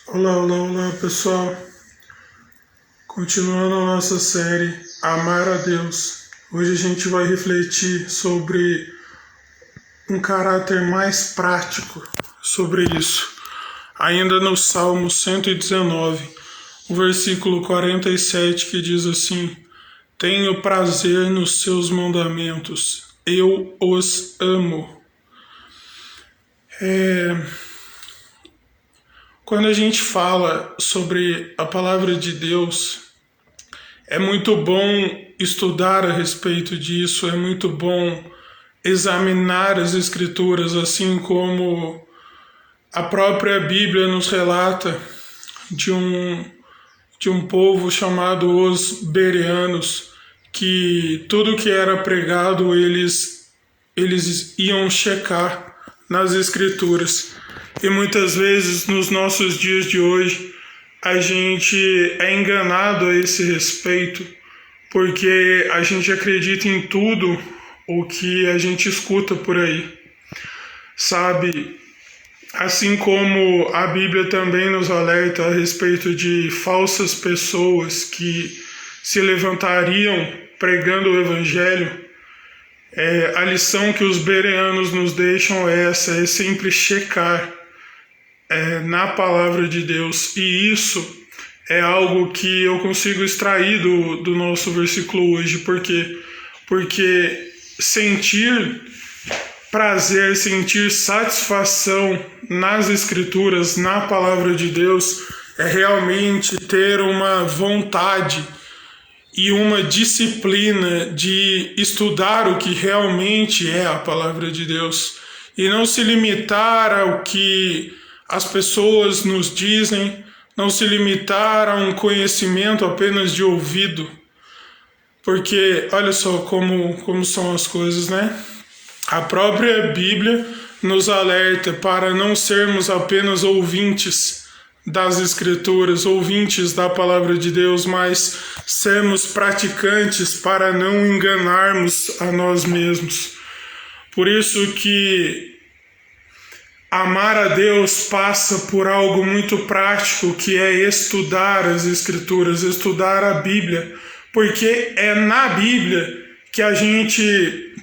Olá, olá, olá pessoal. Continuando a nossa série Amar a Deus. Hoje a gente vai refletir sobre um caráter mais prático sobre isso. Ainda no Salmo 119, o versículo 47, que diz assim: Tenho prazer nos seus mandamentos, eu os amo. Quando a gente fala sobre a palavra de Deus, é muito bom estudar a respeito disso, é muito bom examinar as Escrituras, assim como a própria Bíblia nos relata de um povo chamado os Bereanos, que tudo que era pregado eles iam checar nas Escrituras. E muitas vezes nos nossos dias de hoje a gente é enganado a esse respeito, porque a gente acredita em tudo o que a gente escuta por aí, sabe? Assim como a Bíblia também nos alerta a respeito de falsas pessoas que se levantariam pregando o Evangelho, a lição que os bereanos nos deixam é essa, é sempre checar na palavra de Deus. E isso é algo que eu consigo extrair do nosso versículo hoje. Por quê? Porque sentir prazer, sentir satisfação nas Escrituras, na palavra de Deus, é realmente ter uma vontade e uma disciplina de estudar o que realmente é a palavra de Deus e não se limitar ao que as pessoas nos dizem, não se limitar a um conhecimento apenas de ouvido, porque olha só como são as coisas, né? A própria Bíblia nos alerta para não sermos apenas ouvintes das Escrituras, ouvintes da palavra de Deus, mas sermos praticantes para não enganarmos a nós mesmos. Por isso que amar a Deus passa por algo muito prático, que é estudar as Escrituras, estudar a Bíblia, porque é na Bíblia que a gente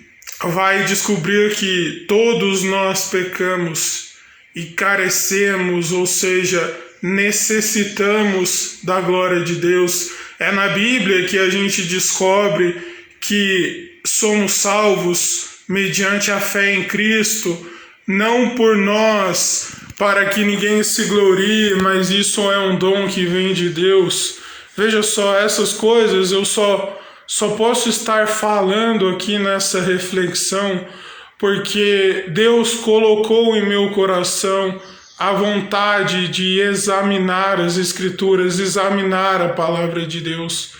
vai descobrir que todos nós pecamos e carecemos, ou seja, necessitamos da glória de Deus. É na Bíblia que a gente descobre que somos salvos mediante a fé em Cristo, não por nós, para que ninguém se glorie, mas isso é um dom que vem de Deus. Veja só, essas coisas eu só posso estar falando aqui nessa reflexão porque Deus colocou em meu coração a vontade de examinar as Escrituras, examinar a palavra de Deus.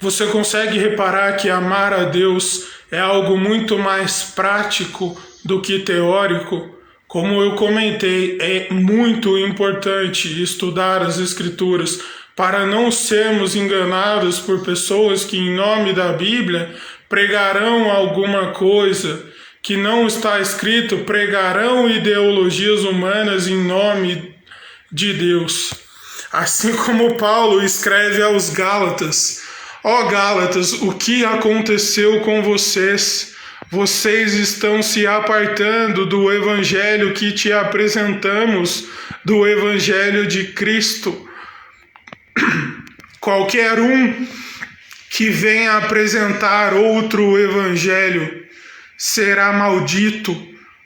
Você consegue reparar que amar a Deus é algo muito mais prático do que teórico? Como eu comentei, é muito importante estudar as Escrituras para não sermos enganados por pessoas que, em nome da Bíblia, pregarão alguma coisa que não está escrito, pregarão ideologias humanas em nome de Deus. Assim como Paulo escreve aos Gálatas: Ó Gálatas, o que aconteceu com vocês? Vocês estão se apartando do evangelho que te apresentamos, do evangelho de Cristo. Qualquer um que venha apresentar outro evangelho será maldito,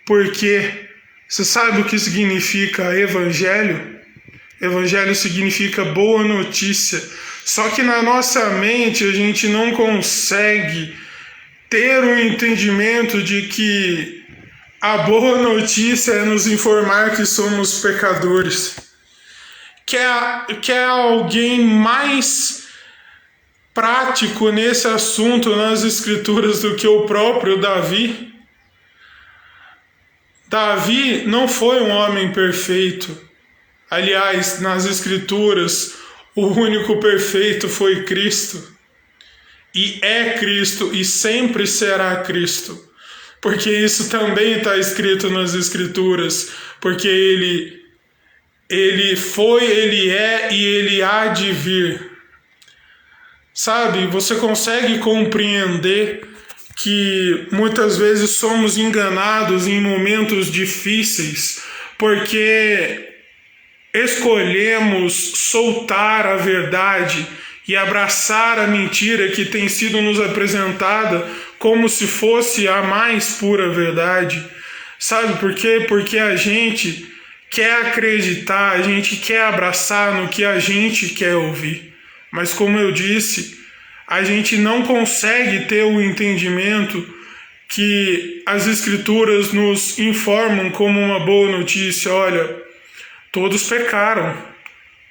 porque você sabe o que significa evangelho? Evangelho significa boa notícia. Só que na nossa mente a gente não consegue ter o entendimento de que a boa notícia é nos informar que somos pecadores. Quer alguém mais prático nesse assunto nas Escrituras do que o próprio Davi? Davi não foi um homem perfeito. Aliás, nas Escrituras, o único perfeito foi Cristo. E é Cristo e sempre será Cristo. Porque isso também está escrito nas Escrituras. Porque ele Ele foi, ele é e ele há de vir. Sabe, você consegue compreender que muitas vezes somos enganados em momentos difíceis porque escolhemos soltar a verdade e abraçar a mentira que tem sido nos apresentada como se fosse a mais pura verdade. Sabe por quê? Porque a gente quer acreditar, a gente quer abraçar no que a gente quer ouvir. Mas como eu disse, a gente não consegue ter o entendimento que as Escrituras nos informam como uma boa notícia. Olha, todos pecaram,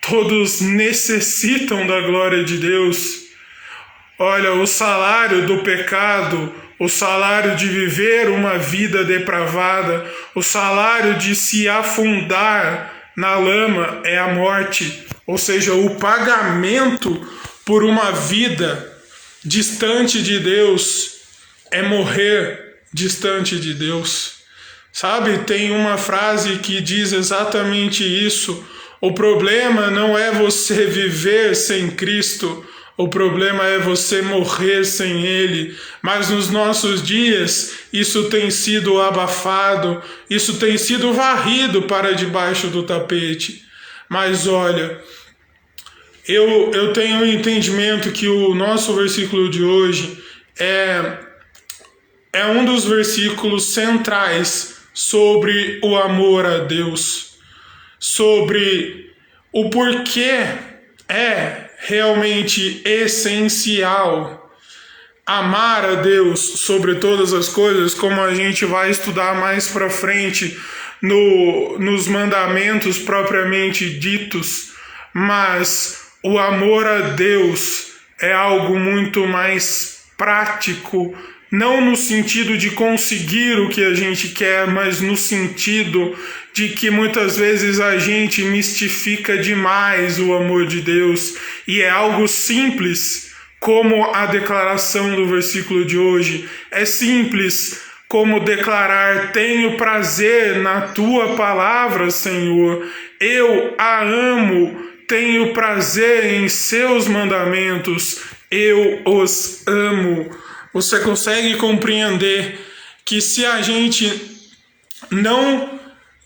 todos necessitam da glória de Deus. Olha, o salário do pecado, o salário de viver uma vida depravada, o salário de se afundar na lama é a morte. Ou seja, o pagamento por uma vida distante de Deus é morrer distante de Deus. Sabe, tem uma frase que diz exatamente isso. O problema não é você viver sem Cristo, o problema é você morrer sem Ele. Mas nos nossos dias, isso tem sido abafado, isso tem sido varrido para debaixo do tapete. Mas olha, eu tenho um entendimento que o nosso versículo de hoje é um dos versículos centrais sobre o amor a Deus, sobre o porquê é realmente essencial amar a Deus sobre todas as coisas, como a gente vai estudar mais para frente nos mandamentos propriamente ditos. Mas o amor a Deus é algo muito mais prático, não no sentido de conseguir o que a gente quer, mas no sentido de que muitas vezes a gente mistifica demais o amor de Deus, e é algo simples, como a declaração do versículo de hoje. É simples como declarar: tenho prazer na tua palavra, Senhor, eu a amo, tenho prazer em seus mandamentos, eu os amo. Você consegue compreender que se a gente não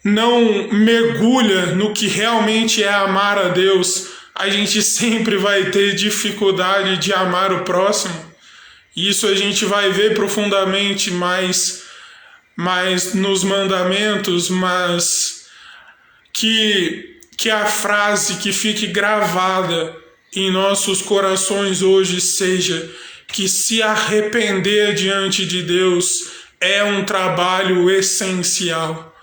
mergulha no que realmente é amar a Deus, a gente sempre vai ter dificuldade de amar o próximo? Isso a gente vai ver profundamente mais nos mandamentos, mas que a frase que fique gravada em nossos corações hoje seja que se arrepender diante de Deus é um trabalho essencial,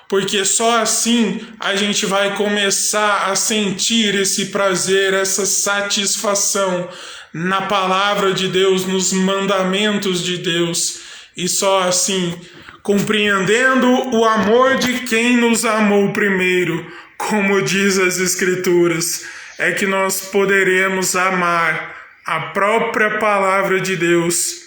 porque só assim a gente vai começar a sentir esse prazer, essa satisfação na palavra de Deus, nos mandamentos de Deus, e só assim, compreendendo o amor de quem nos amou primeiro, como diz as Escrituras, é que nós poderemos amar a própria palavra de Deus